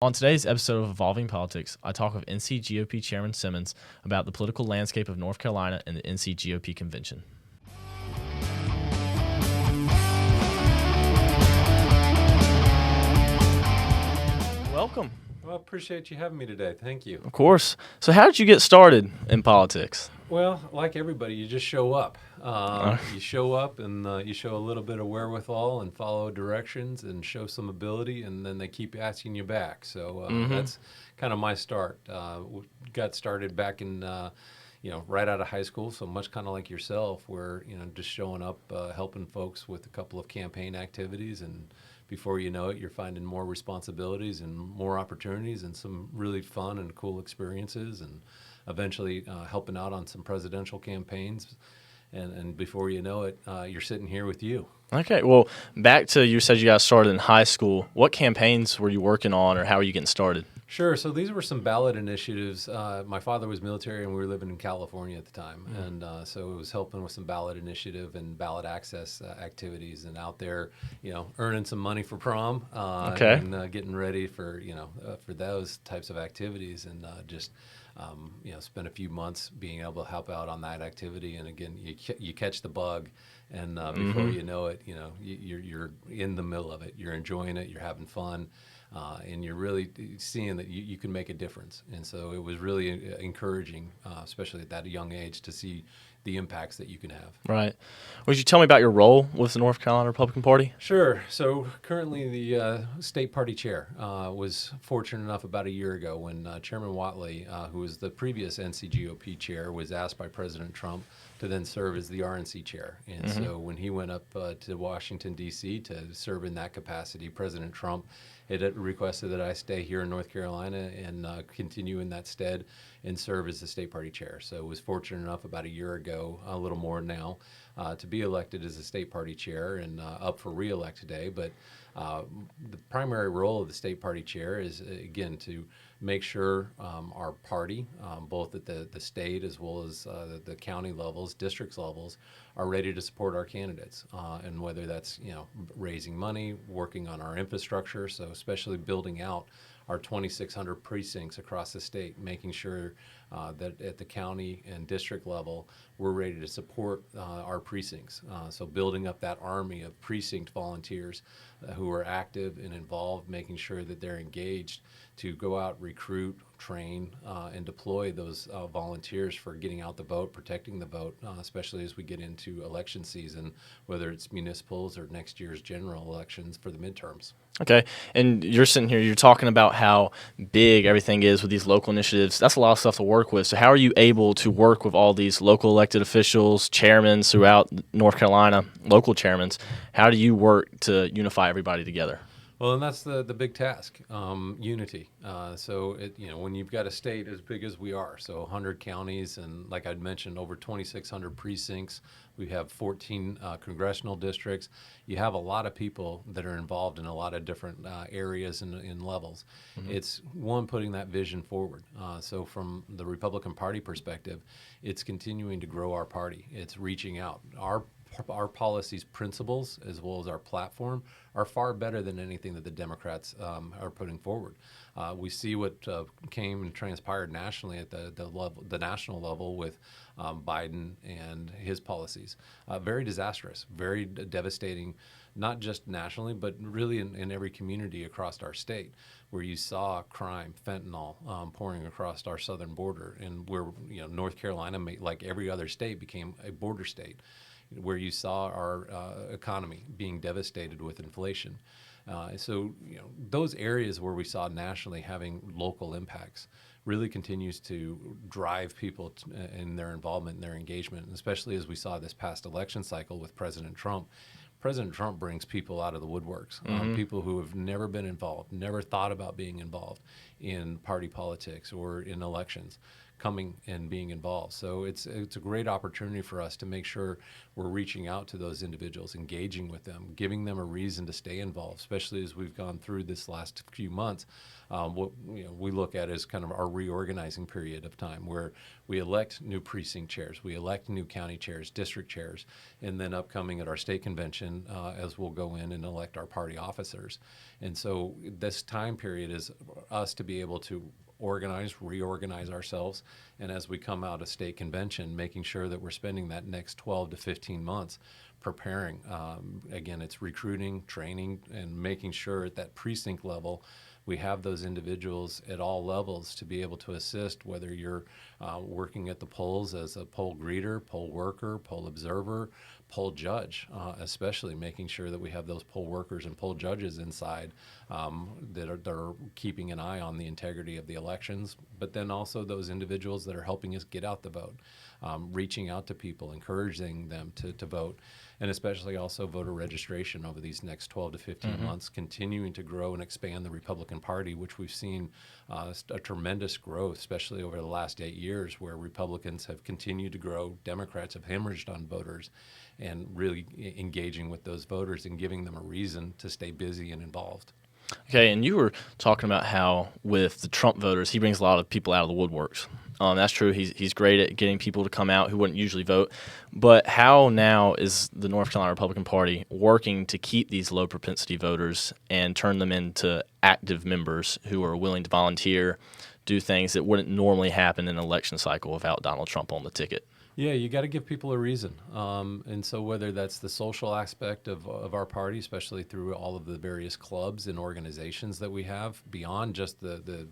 On today's episode of Evolving Politics, I talk with NCGOP Chairman Simmons about the political landscape of North Carolina and the NCGOP Convention. Welcome. Well, appreciate you having me today. Thank you. Of course. So how did you get started in politics? Well, like everybody, you just show up. You show up and you show a little bit of wherewithal and follow directions and show some ability, and then they keep asking you back. So that's kind of my start. Got started back in, right out of high school, so much kind of like yourself, where, just showing up, helping folks with a couple of campaign activities, and before you know it, you're finding more responsibilities and more opportunities and some really fun and cool experiences, and eventually helping out on some presidential campaigns. And before you know it, you're sitting here with you. Okay, well, back to you said you got started in high school. What campaigns were you working on, or how are you getting started? Sure. So these were some ballot initiatives. My father was military, and we were living in California at the time. And so it was helping with some ballot initiative and ballot access activities, and out there, earning some money for prom and getting ready for, for those types of activities, and spent a few months being able to help out on that activity. And again, you catch the bug, and before you know it, you're in the middle of it. You're enjoying it. You're having fun. And you're really seeing that you can make a difference. And so it was really encouraging, especially at that young age, to see the impacts that you can have. Right. Would you tell me about your role with the North Carolina Republican Party? Sure. So currently the state party chair. Was fortunate enough about a year ago when Chairman Whatley, who was the previous NCGOP chair, was asked by President Trump to then serve as the RNC chair. And so when he went up to Washington, D.C. to serve in that capacity, President Trump had requested that I stay here in North Carolina and continue in that stead and serve as the state party chair. So I was fortunate enough about a year ago, a little more now, to be elected as the state party chair and up for re-elect today. But the primary role of the state party chair is, again, to make sure our party, both at the state as well as the county levels, districts levels, are ready to support our candidates. And whether that's, raising money, working on our infrastructure, so especially building out our 2,600 precincts across the state, making sure that at the county and district level, we're ready to support our precincts. So building up that army of precinct volunteers who are active and involved, making sure that they're engaged to go out, recruit, train, and deploy those volunteers for getting out the vote, protecting the vote, especially as we get into election season, whether it's municipals or next year's general elections for the midterms. Okay, and you're sitting here, you're talking about how big everything is with these local initiatives. That's a lot of stuff to work with. So how are you able to work with all these local elected officials, chairmen throughout North Carolina, local chairmen? How do you work to unify everybody together? Well, and that's the big task, unity. So, when you've got a state as big as we are, so 100 counties, and like I'd mentioned, over 2,600 precincts, we have 14 congressional districts. You have a lot of people that are involved in a lot of different areas and levels. It's putting that vision forward. So from the Republican Party perspective, it's continuing to grow our party. It's reaching out. Our policies, principles, as well as our platform, are far better than anything that the Democrats are putting forward. We see what came and transpired nationally at the national level with Biden and his policies. Very disastrous, very devastating, not just nationally, but really in every community across our state, where you saw crime, fentanyl pouring across our southern border, and where North Carolina, like every other state, became a border state, where you saw our economy being devastated with inflation. So those areas where we saw nationally having local impacts really continues to drive people in their involvement and their engagement, and especially as we saw this past election cycle with President Trump. President Trump brings people out of the woodworks, people who have never been involved, never thought about being involved in party politics or in elections, coming and being involved. So it's a great opportunity for us to make sure we're reaching out to those individuals, engaging with them, giving them a reason to stay involved, especially as we've gone through this last few months. What we look at as kind of our reorganizing period of time, where we elect new precinct chairs, we elect new county chairs, district chairs, and then upcoming at our state convention, as we'll go in and elect our party officers. And so this time period is us to be able to organize, reorganize ourselves, and as we come out of state convention, making sure that we're spending that next 12 to 15 months preparing. Again, it's recruiting, training, and making sure at that precinct level we have those individuals at all levels to be able to assist, whether you're working at the polls as a poll greeter, poll worker, poll observer, poll judge, especially making sure that we have those poll workers and poll judges inside that are keeping an eye on the integrity of the elections, but then also those individuals that are helping us get out the vote, reaching out to people, encouraging them to vote, and especially also voter registration over these next 12 to 15 months, continuing to grow and expand the Republican Party, which we've seen a tremendous growth, especially over the last 8 years, where Republicans have continued to grow, Democrats have hemorrhaged on voters, and really engaging with those voters and giving them a reason to stay busy and involved. Okay, and you were talking about how with the Trump voters, he brings a lot of people out of the woodworks. That's true. He's great at getting people to come out who wouldn't usually vote. But how now is the North Carolina Republican Party working to keep these low propensity voters and turn them into active members who are willing to volunteer, do things that wouldn't normally happen in an election cycle without Donald Trump on the ticket? Yeah, you got to give people a reason. And so whether that's the social aspect of our party, especially through all of the various clubs and organizations that we have, beyond just the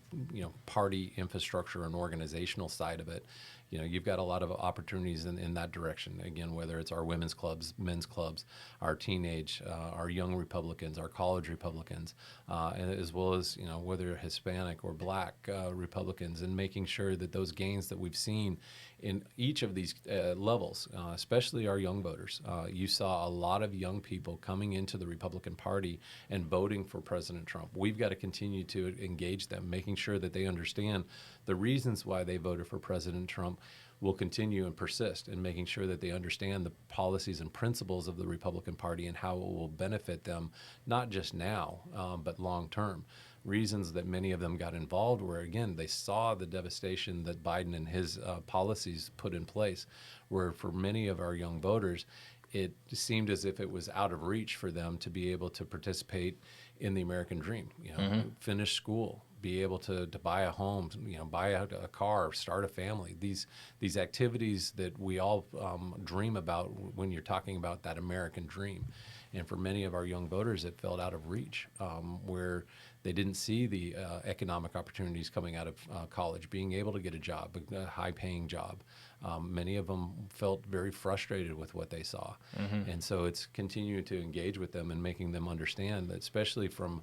party infrastructure and organizational side of it, you've got a lot of opportunities in that direction. Again, whether it's our women's clubs, men's clubs, our teenage, our young Republicans, our college Republicans, and as well as whether Hispanic or Black Republicans, and making sure that those gains that we've seen in each of these levels, especially our young voters. You saw a lot of young people coming into the Republican Party and voting for President Trump. We've got to continue to engage them, making sure that they understand the reasons why they voted for President Trump will continue and persist, and making sure that they understand the policies and principles of the Republican Party and how it will benefit them, not just now, but long term. Reasons that many of them got involved were, again, they saw the devastation that Biden and his policies put in place, where for many of our young voters, it seemed as if it was out of reach for them to be able to participate in the American dream, finish school, be able to buy a home, buy a car, start a family. These activities that we all dream about when you're talking about that American dream. And for many of our young voters, it felt out of reach, where they didn't see the economic opportunities coming out of college, being able to get a job, a high-paying job. Many of them felt very frustrated with what they saw. And so it's continuing to engage with them and making them understand that, especially from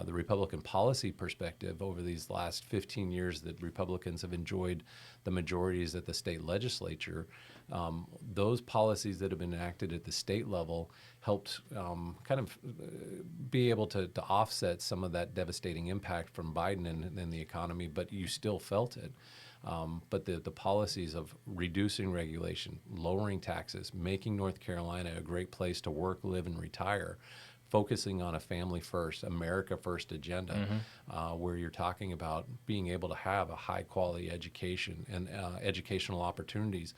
the Republican policy perspective, over these last 15 years that Republicans have enjoyed the majorities at the state legislature, those policies that have been enacted at the state level helped kind of be able to offset some of that devastating impact from Biden and the economy, but you still felt it. But the policies of reducing regulation, lowering taxes, making North Carolina a great place to work, live, and retire, focusing on a family first, America first agenda, where you're talking about being able to have a high quality education and educational opportunities,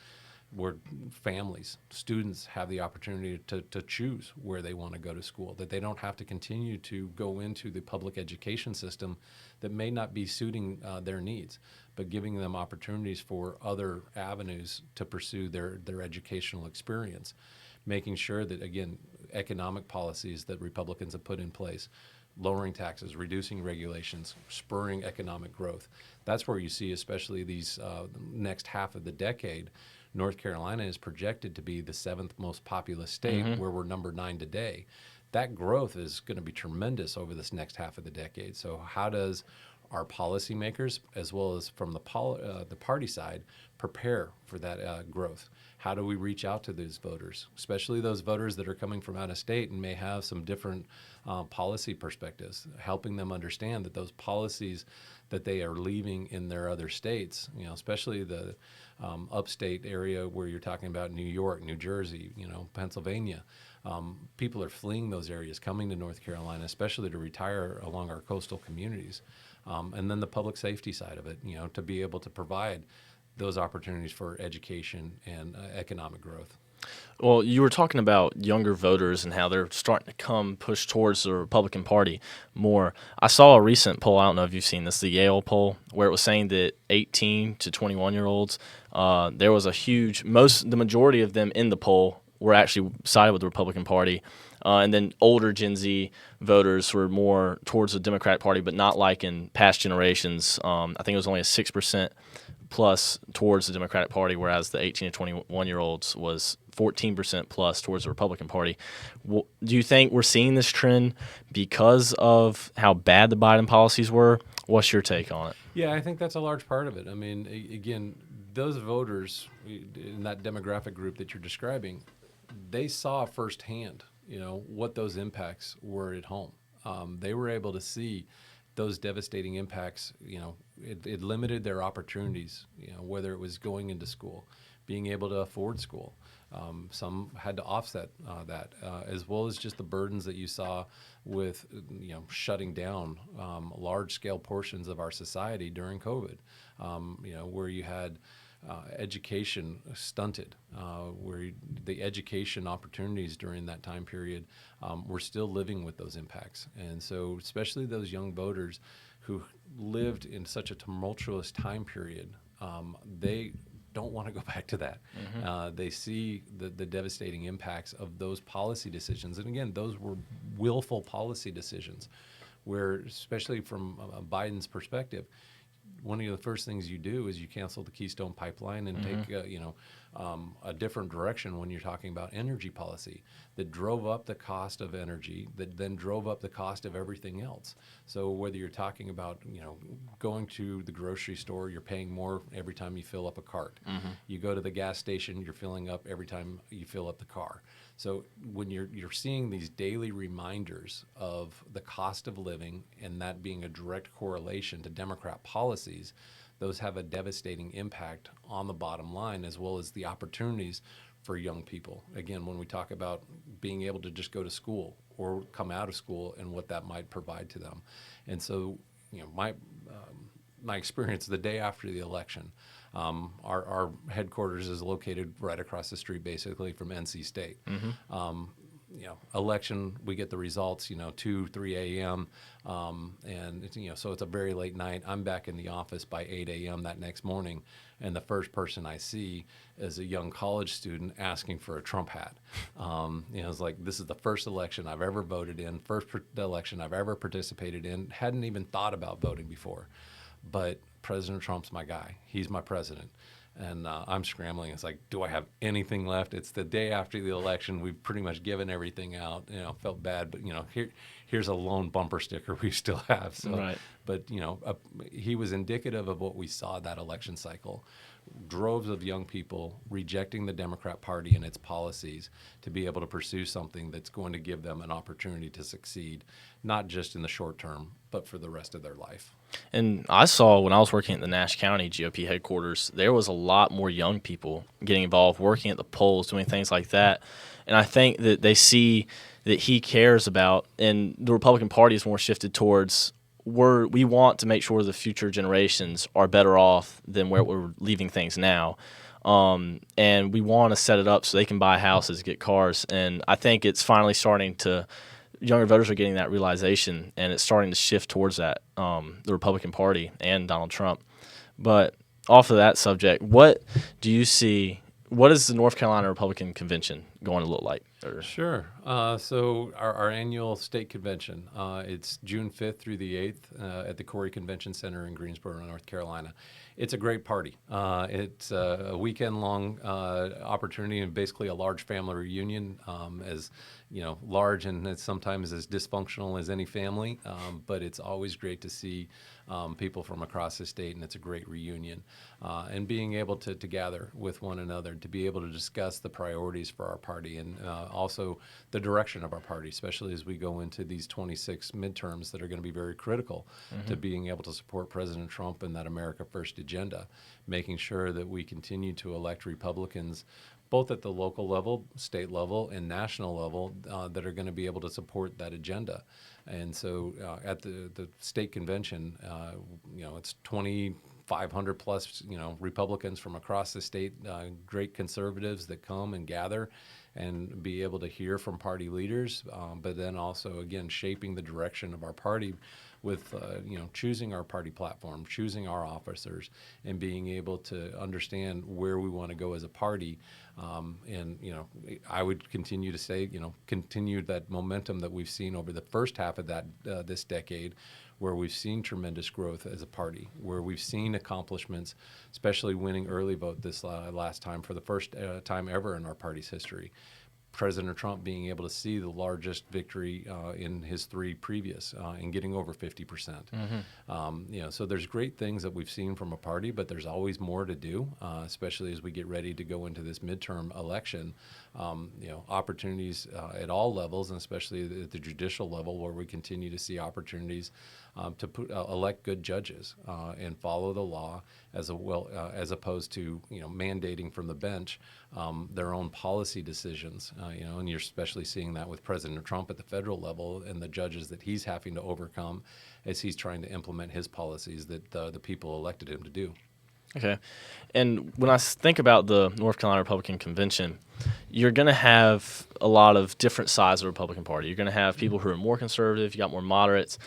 where families, students have the opportunity to choose where they want to go to school, that they don't have to continue to go into the public education system that may not be suiting their needs, but giving them opportunities for other avenues to pursue their educational experience. Making sure that, again, economic policies that Republicans have put in place, lowering taxes, reducing regulations, spurring economic growth. That's where you see, especially these next half of the decade, North Carolina is projected to be the 7th most populous state, where we're number 9 today. That growth is going to be tremendous over this next half of the decade. So how does our policymakers, as well as from the party side, prepare for that growth? How do we reach out to those voters, especially those voters that are coming from out of state and may have some different policy perspectives, helping them understand that those policies that they are leaving in their other states, especially the upstate area where you're talking about New York, New Jersey, Pennsylvania. People are fleeing those areas, coming to North Carolina, especially to retire along our coastal communities. And then the public safety side of it, to be able to provide those opportunities for education and economic growth. Well, you were talking about younger voters and how they're starting to push towards the Republican Party more. I saw a recent poll, I don't know if you've seen this, the Yale poll, where it was saying that 18 to 21-year-olds, there was the majority of them in the poll were actually sided with the Republican Party. And then older Gen Z voters were more towards the Democratic Party, but not like in past generations. I think it was only a 6% plus towards the Democratic Party, whereas the 18 to 21-year-olds was 14% plus towards the Republican Party. Do you think we're seeing this trend because of how bad the Biden policies were? What's your take on it? Yeah, I think that's a large part of it. I mean, again, those voters in that demographic group that you're describing, they saw firsthand, what those impacts were at home. They were able to see those devastating impacts. It limited their opportunities, whether it was going into school, being able to afford school. Some had to offset that, as well as just the burdens that you saw with, shutting down large-scale portions of our society during COVID, where you had education stunted, where the education opportunities during that time period, we're still living with those impacts. And so especially those young voters who lived in such a tumultuous time period, they don't want to go back to that. Mm-hmm. They see the devastating impacts of those policy decisions. And again, those were willful policy decisions where, especially from Biden's perspective, one of the first things you do is you cancel the Keystone Pipeline and take a different direction when you're talking about energy policy that drove up the cost of energy, that then drove up the cost of everything else. So whether you're talking about going to the grocery store, you're paying more every time you fill up a cart. Mm-hmm. You go to the gas station, you're filling up every time you fill up the car. So when you're seeing these daily reminders of the cost of living and that being a direct correlation to Democrat policies, those have a devastating impact on the bottom line as well as the opportunities for young people. Again, when we talk about being able to just go to school or come out of school and what that might provide to them. And so, my experience the day after the election, our headquarters is located right across the street, basically from NC State. Mm-hmm. Election, we get the results, 2, 3 a.m. And so it's a very late night. I'm back in the office by 8 a.m. that next morning, and the first person I see is a young college student asking for a Trump hat. It's like, this is the first election I've ever voted in, first election I've ever participated in, hadn't even thought about voting before. But President Trump's my guy. He's my president. And I'm scrambling. It's like, do I have anything left? It's the day after the election. We've pretty much given everything out. Felt bad, but here's a lone bumper sticker we still have. So, right. But he was indicative of what we saw that election cycle. Droves of young people rejecting the Democrat Party and its policies to be able to pursue something that's going to give them an opportunity to succeed, not just in the short term, but for the rest of their life. And I saw when I was working at the Nash County GOP headquarters, there was a lot more young people getting involved, working at the polls, doing things like that. And I think that they see that he cares about, and the Republican Party is more shifted towards we want to make sure the future generations are better off than where we're leaving things now. And we want to set it up so they can buy houses, get cars. And I think it's finally starting to – younger voters are getting that realization, and it's starting to shift towards that, the Republican Party and Donald Trump. But off of that subject, what do you see – what is the North Carolina Republican Convention? going to look like? Sure. So our annual state convention, it's June 5th through the 8th at the Corey Convention Center in Greensboro, North Carolina. It's a great party. It's a weekend-long opportunity and basically a large family reunion, as large and as sometimes as dysfunctional as any family. But it's always great to see people from across the state, and it's a great reunion. And being able to gather with one another, to be able to discuss the priorities for our party and also the direction of our party, especially as we go into these 26 midterms that are going to be very critical to being able to support President Trump and that America First agenda, making sure that we continue to elect Republicans both at the local level, state level, and national level that are going to be able to support that agenda. And so at the state convention, it's 2,500 plus, Republicans from across the state, great conservatives that come and gather and be able to hear from party leaders, but then also, again, shaping the direction of our party with, choosing our party platform, choosing our officers, and being able to understand where we want to go as a party. I would continue to say, continue that momentum that we've seen over the first half of this decade, where we've seen tremendous growth as a party, where we've seen accomplishments, especially winning early vote this last time for the first time ever in our party's history. President Trump being able to see the largest victory in his three previous and getting over 50%. So there's great things that we've seen from a party, but there's always more to do, especially as we get ready to go into this midterm election. Opportunities at all levels, and especially at the judicial level, where we continue to see opportunities to elect good judges and follow the law as opposed to mandating from the bench their own policy decisions. And you're especially seeing that with President Trump at the federal level and the judges that he's having to overcome as he's trying to implement his policies that the people elected him to do. Okay. And when I think about the North Carolina Republican Convention, you're going to have a lot of different sides of the Republican Party. You're going to have people who are more conservative, you got more moderates.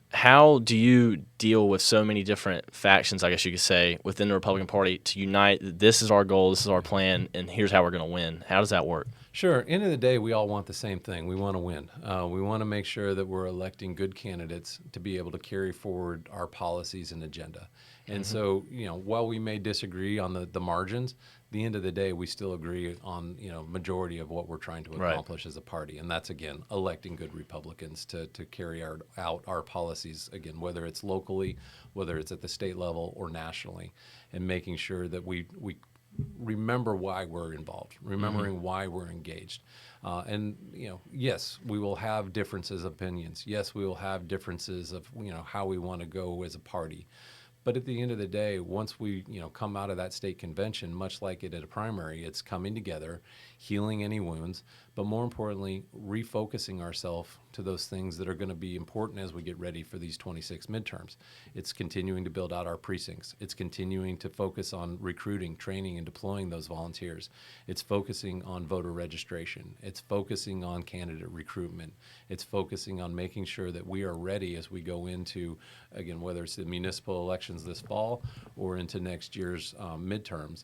How do you deal with so many different factions, I guess you could say, within the Republican Party to unite, this is our goal, this is our plan, and here's how we're going to win? How does that work? Sure. End of the day, we all want the same thing. We want to win. We want to make sure that we're electing good candidates to be able to carry forward our policies and agenda. And so, while we may disagree on the margins, at the end of the day, we still agree on, majority of what we're trying to accomplish as a party. And that's, again, electing good Republicans to carry out our policies, again, whether it's locally, whether it's at the state level or nationally, and making sure that we remember why we're involved, remembering why we're engaged. Yes, we will have differences of opinions. Yes, we will have differences of, how we want to go as a party. But at the end of the day, once we, come out of that state convention, much like it at a primary, it's coming together, healing any wounds, but more importantly, refocusing ourselves to those things that are going to be important as we get ready for these 26 midterms. It's continuing to build out our precincts. It's continuing to focus on recruiting, training, and deploying those volunteers. It's focusing on voter registration. It's focusing on candidate recruitment. It's focusing on making sure that we are ready as we go into, again, whether it's the municipal elections this fall or into next year's midterms.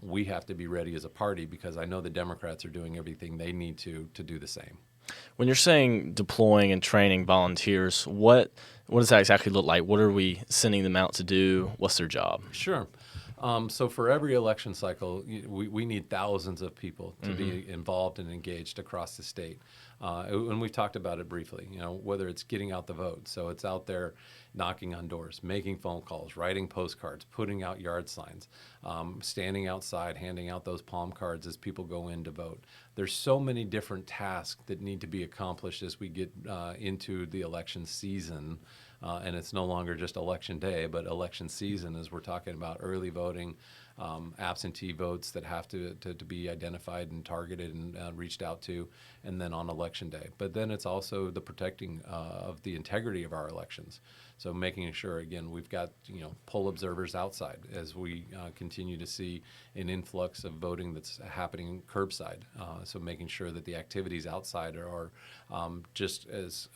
We have to be ready as a party because I know the Democrats are doing everything they need to do the same. When you're saying deploying and training volunteers, what does that exactly look like? What are we sending them out to do? What's their job? Sure. So for every election cycle, we need thousands of people to be involved and engaged across the state. And we've talked about it briefly, whether it's getting out the vote. So it's out there knocking on doors, making phone calls, writing postcards, putting out yard signs, standing outside, handing out those palm cards as people go in to vote. There's so many different tasks that need to be accomplished as we get into the election season. And it's no longer just election day, but election season as we're talking about early voting, absentee votes that have to be identified and targeted and reached out to, and then on election day. But then it's also the protecting of the integrity of our elections. So making sure, again, we've got poll observers outside as we continue to see an influx of voting that's happening curbside. So making sure that the activities outside are just as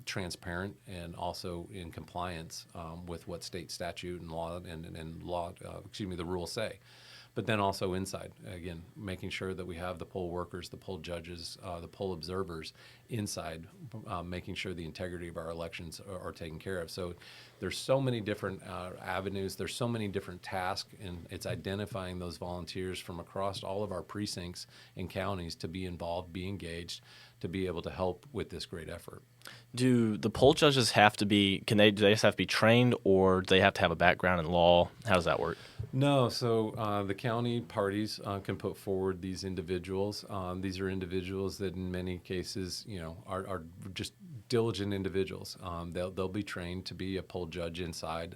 transparent and also in compliance with what state statute and law and the rules say. but then also inside, again, making sure that we have the poll workers, the poll judges, the poll observers inside, making sure the integrity of our elections are taken care of. So there's so many different avenues, there's so many different tasks, and it's identifying those volunteers from across all of our precincts and counties to be involved, be engaged, to be able to help with this great effort. Do the poll judges have to be, do they just have to be trained, or do they have to have a background in law? How does that work? No, so the county parties can put forward these individuals. These are individuals that in many cases, are just diligent individuals. They'll be trained to be a poll judge inside.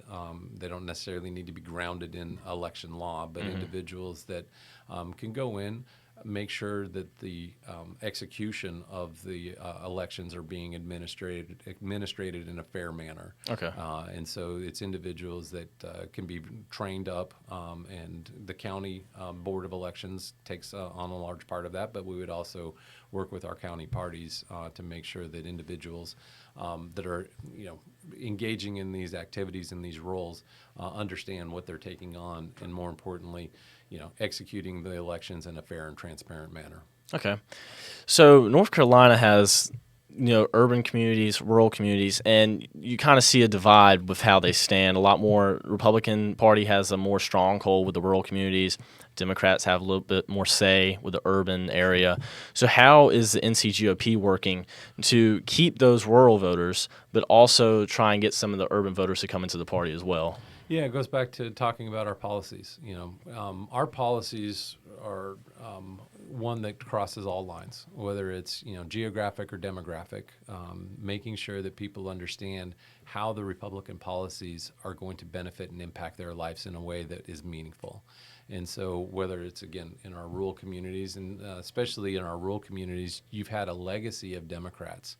They don't necessarily need to be grounded in election law, but individuals that can go in, make sure that the execution of the elections are being administrated in a fair manner. Okay. And so it's individuals that can be trained up, and the county board of elections takes on a large part of that, but we would also work with our county parties to make sure that individuals that are engaging in these activities and these roles understand what they're taking on, and more importantly, executing the elections in a fair and transparent manner. Okay. So North Carolina has, urban communities, rural communities, and you kind of see a divide with how they stand. A lot more Republican Party has a more stronghold with the rural communities. Democrats have a little bit more say with the urban area. So how is the NCGOP working to keep those rural voters, but also try and get some of the urban voters to come into the party as well? Yeah, it goes back to talking about our policies. Our policies are one that crosses all lines, whether it's geographic or demographic. Making sure that people understand how the Republican policies are going to benefit and impact their lives in a way that is meaningful. And so whether it's, again, in our rural communities, and especially in our rural communities, you've had a legacy of Democrats,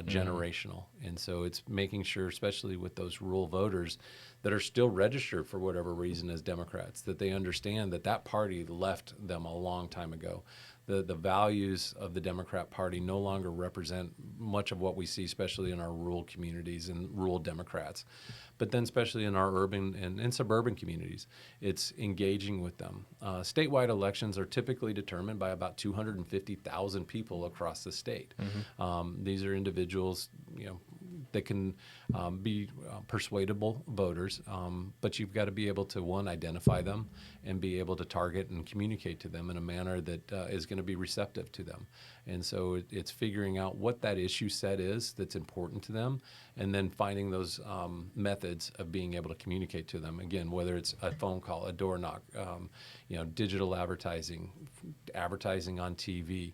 generational. And so it's making sure, especially with those rural voters that are still registered for whatever reason as Democrats, that they understand that that party left them a long time ago. The values of the Democrat Party no longer represent much of what we see, especially in our rural communities and rural Democrats. But then especially in our urban and suburban communities, it's engaging with them. Statewide elections are typically determined by about 250,000 people across the state. These are individuals, that can be persuadable voters, but you've got to be able to, one, identify them and be able to target and communicate to them in a manner that is going to be receptive to them. And so it's figuring out what that issue set is that's important to them, and then finding those methods of being able to communicate to them. Again, whether it's a phone call, a door knock, digital advertising, advertising on TV,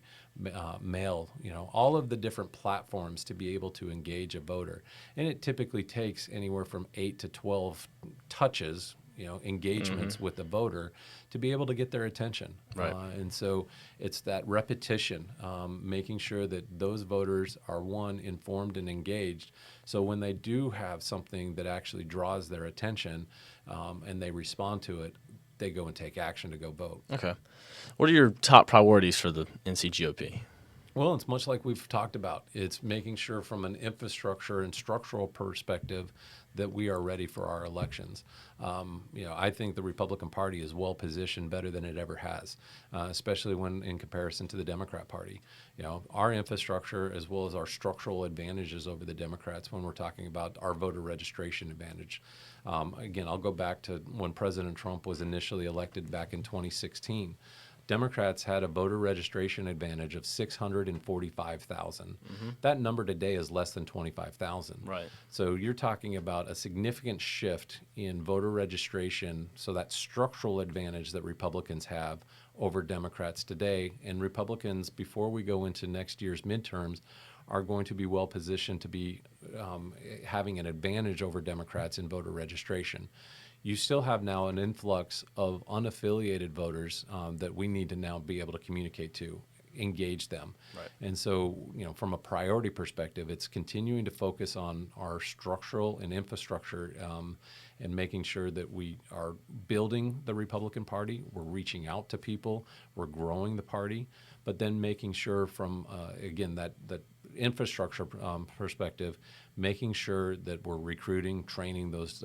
mail, all of the different platforms to be able to engage a voter. And it typically takes anywhere from 8 to 12 touches, engagements with the voter to be able to get their attention. Right. And so it's that repetition, making sure that those voters are, one, informed and engaged. So when they do have something that actually draws their attention and they respond to it, they go and take action to go vote. Okay. What are your top priorities for the NCGOP? Well, it's much like we've talked about. It's making sure from an infrastructure and structural perspective that we are ready for our elections. I think the Republican Party is well positioned, better than it ever has, especially when in comparison to the Democrat Party. Our infrastructure as well as our structural advantages over the Democrats when we're talking about our voter registration advantage. Again, I'll go back to when President Trump was initially elected back in 2016. Democrats had a voter registration advantage of 645,000. That number today is less than 25,000. Right. So you're talking about a significant shift in voter registration, so that structural advantage that Republicans have over Democrats today. And Republicans, before we go into next year's midterms, are going to be well positioned to be having an advantage over Democrats in voter registration. You still have now an influx of unaffiliated voters that we need to now be able to communicate to, engage them. Right. And so, from a priority perspective, it's continuing to focus on our structural and infrastructure and making sure that we are building the Republican Party, we're reaching out to people, we're growing the party, but then making sure from, again, that infrastructure perspective, making sure that we're recruiting, training those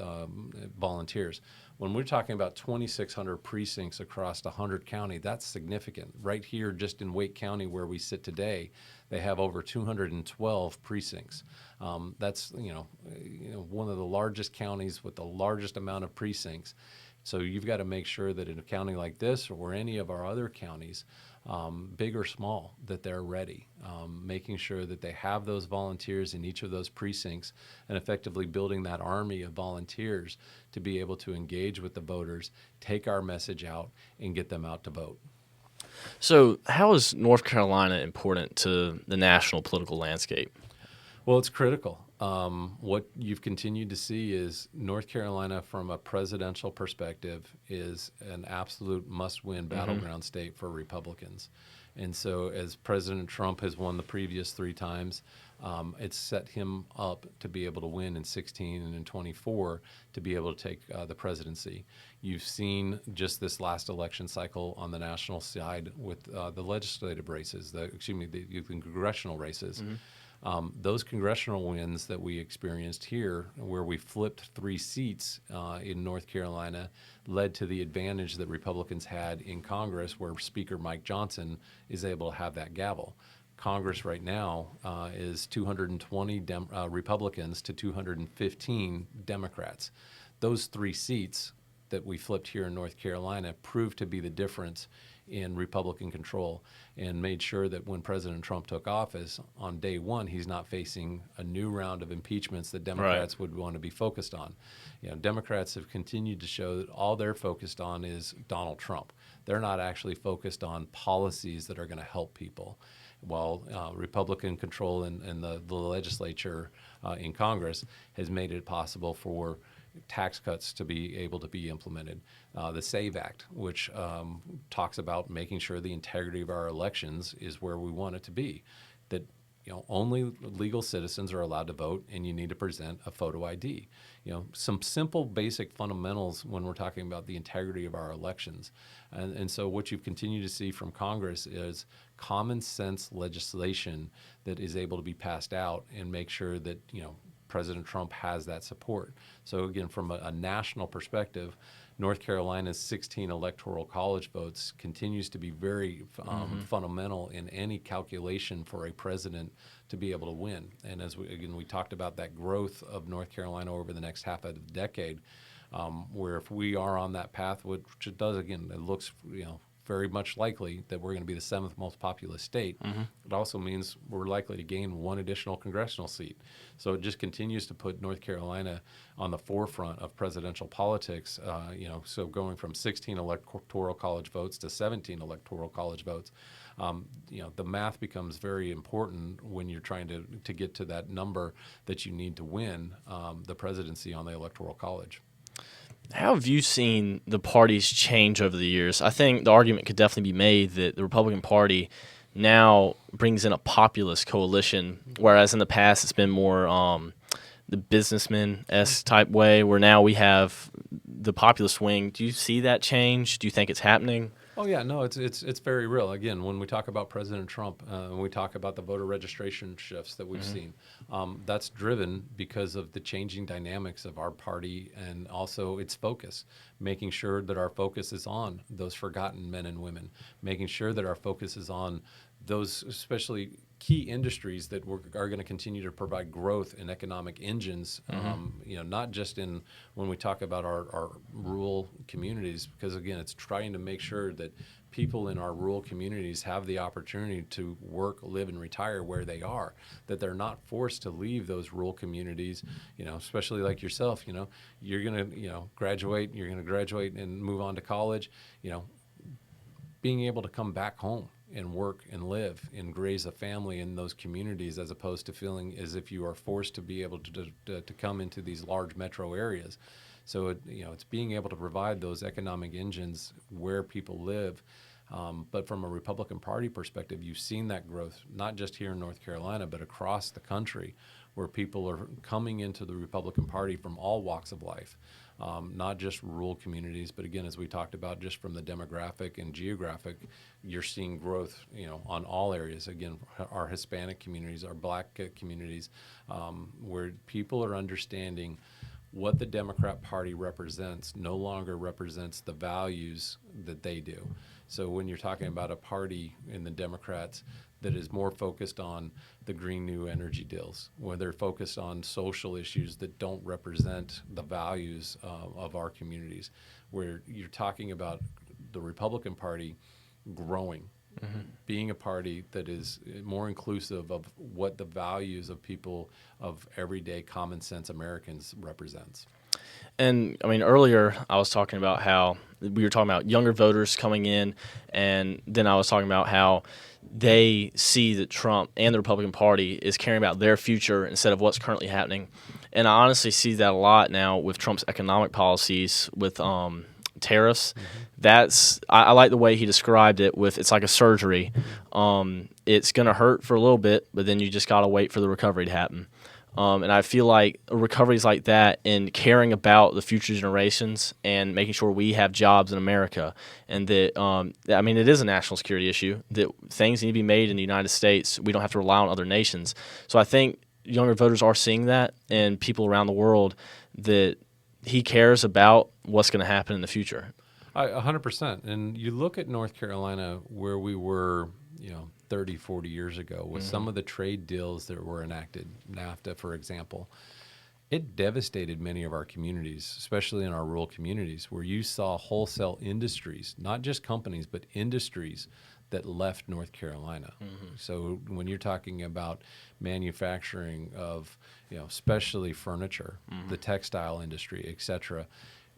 volunteers. When we're talking about 2,600 precincts across 100 county, that's significant. Right here, just in Wake County, where we sit today, they have over 212 precincts. That's one of the largest counties with the largest amount of precincts. So you've got to make sure that in a county like this or any of our other counties, big or small, that they're ready, making sure that they have those volunteers in each of those precincts and effectively building that army of volunteers to be able to engage with the voters, take our message out, and get them out to vote. So how is North Carolina important to the national political landscape? Well, it's critical. What you've continued to see is North Carolina, from a presidential perspective, is an absolute must-win battleground state for Republicans. And so as President Trump has won the previous 3 times, it's set him up to be able to win in 16 and in 24 to be able to take the presidency. You've seen just this last election cycle on the national side with the legislative races, the congressional races. Those congressional wins that we experienced here, where we flipped 3 seats in North Carolina, led to the advantage that Republicans had in Congress, where Speaker Mike Johnson is able to have that gavel. Congress right now is 220 Republicans to 215 Democrats. Those 3 seats that we flipped here in North Carolina proved to be the difference in Republican control, and made sure that when President Trump took office, on day 1, he's not facing a new round of impeachments that Democrats would want to be focused on. Democrats have continued to show that all they're focused on is Donald Trump. They're not actually focused on policies that are going to help people. While Republican control in the legislature in Congress has made it possible for tax cuts to be able to be implemented. The SAVE Act, which talks about making sure the integrity of our elections is where we want it to be, that only legal citizens are allowed to vote, and you need to present a photo ID. Some simple, basic fundamentals when we're talking about the integrity of our elections. And so what you've continued to see from Congress is common sense legislation that is able to be passed out and make sure that, President Trump has that support. So again, from a national perspective, North Carolina's 16 electoral college votes continues to be very fundamental in any calculation for a president to be able to win. And as we talked about that growth of North Carolina over the next half of the decade, where if we are on that path, which it does, again, it looks, very much likely that we're going to be the 7th most populous state. It also means we're likely to gain 1 additional congressional seat. So it just continues to put North Carolina on the forefront of presidential politics. So going from 16 electoral college votes to 17 electoral college votes, the math becomes very important when you're trying to get to that number that you need to win the presidency on the electoral college. How have you seen the parties change over the years? I think the argument could definitely be made that the Republican Party now brings in a populist coalition, whereas in the past it's been more the businessman-esque type way, where now we have the populist wing. Do you see that change? Do you think it's happening? Oh yeah, no, it's very real. Again, when we talk about President Trump, when we talk about the voter registration shifts that we've seen, that's driven because of the changing dynamics of our party and also its focus, making sure that our focus is on those forgotten men and women, making sure that our focus is on those especially key industries that are going to continue to provide growth and economic engines, not just in when we talk about our rural communities, because again, it's trying to make sure that people in our rural communities have the opportunity to work, live, and retire where they are, that they're not forced to leave those rural communities, especially like yourself, you're going to, graduate and move on to college, being able to come back home and work and live and raise a family in those communities, as opposed to feeling as if you are forced to be able to come into these large metro areas. So it's being able to provide those economic engines where people live. But from a Republican Party perspective, you've seen that growth, not just here in North Carolina, but across the country, where people are coming into the Republican Party from all walks of life. not just rural communities, but again, as we talked about, just from the demographic and geographic, you're seeing growth, on all areas. Again, our Hispanic communities, our Black communities, where people are understanding what the Democrat Party represents no longer represents the values that they do. So when you're talking about a party in the Democrats that is more focused on the green new energy deals, where they're focused on social issues that don't represent the values of our communities, where you're talking about the Republican Party growing, being a party that is more inclusive of what the values of people, of everyday common sense Americans represents. And I mean, earlier I was talking about how we were talking about younger voters coming in, and then I was talking about how they see that Trump and the Republican Party is caring about their future instead of what's currently happening. And I honestly see that a lot now with Trump's economic policies with tariffs. I like the way he described it with it's like a surgery. It's going to hurt for a little bit, but then you just got to wait for the recovery to happen. And I feel like recoveries like that and caring about the future generations and making sure we have jobs in America and that, I mean, it is a national security issue that things need to be made in the United States. We don't have to rely on other nations. So I think younger voters are seeing that and people around the world that he cares about what's going to happen in the future. 100%. And you look at North Carolina where we were, 30, 40 years ago with some of the trade deals that were enacted, NAFTA, for example. It devastated many of our communities, especially in our rural communities, where you saw wholesale industries, not just companies, but industries that left North Carolina. So when you're talking about manufacturing of, especially furniture, the textile industry, et cetera,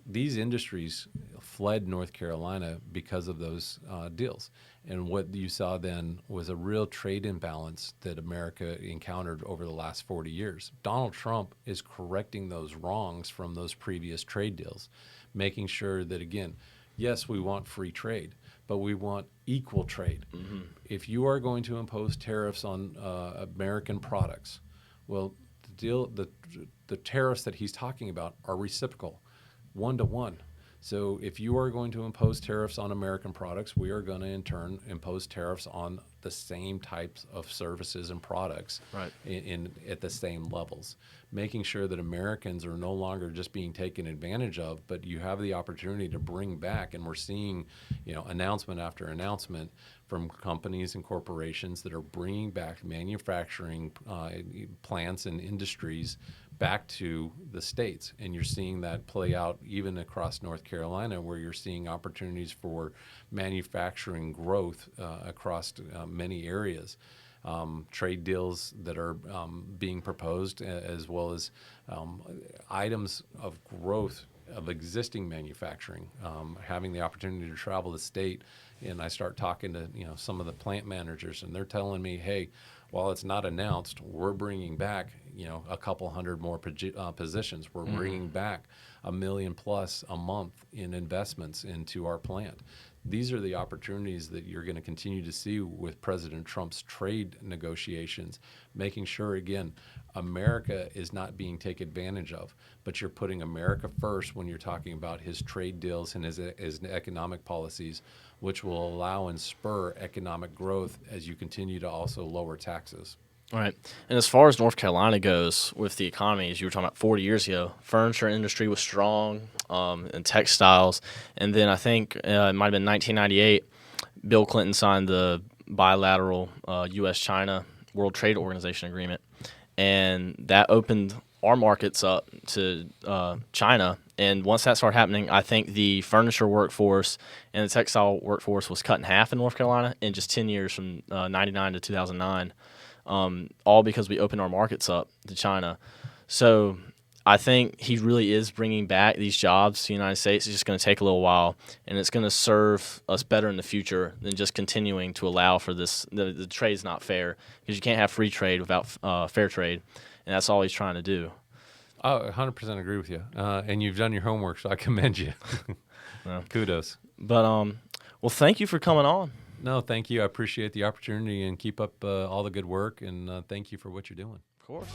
these industries fled North Carolina because of those deals. And what you saw then was a real trade imbalance that America encountered over the last 40 years. Donald Trump is correcting those wrongs from those previous trade deals, making sure that, again, yes, we want free trade, but we want equal trade. If you are going to impose tariffs on American products, well, the tariffs that he's talking about are reciprocal, 1-to-1. So if you are going to impose tariffs on American products, we are going to in turn impose tariffs on the same types of services and products at the same levels, making sure that Americans are no longer just being taken advantage of, but you have the opportunity to bring back, and we're seeing, announcement after announcement from companies and corporations that are bringing back manufacturing plants and industries back to the states. And you're seeing that play out even across North Carolina, where you're seeing opportunities for manufacturing growth across many areas. Trade deals that are being proposed, as well as items of growth of existing manufacturing, having the opportunity to travel the state. And I start talking to some of the plant managers, and they're telling me, hey, while it's not announced, we're bringing back a couple hundred more positions. We're bringing back 1 million plus a month in investments into our plant. These are the opportunities that you're going to continue to see with President Trump's trade negotiations, making sure, again, America is not being taken advantage of, but you're putting America first when you're talking about his trade deals and his economic policies, which will allow and spur economic growth as you continue to also lower taxes. Right. And as far as North Carolina goes with the economy, as you were talking about 40 years ago, furniture industry was strong and textiles. And then I think it might have been 1998, Bill Clinton signed the bilateral U.S.-China World Trade Organization agreement. And that opened our markets up to China. And once that started happening, I think the furniture workforce and the textile workforce was cut in half in North Carolina in just 10 years from 99 to 2009. All because we opened our markets up to China. So I think he really is bringing back these jobs to the United States. It's just going to take a little while, and it's going to serve us better in the future than just continuing to allow for this. The trade's not fair because you can't have free trade without fair trade, and that's all he's trying to do. I 100% agree with you, and you've done your homework, so I commend you. Well, kudos. But well, thank you for coming on. No, thank you. I appreciate the opportunity and keep up all the good work, and thank you for what you're doing. Of course.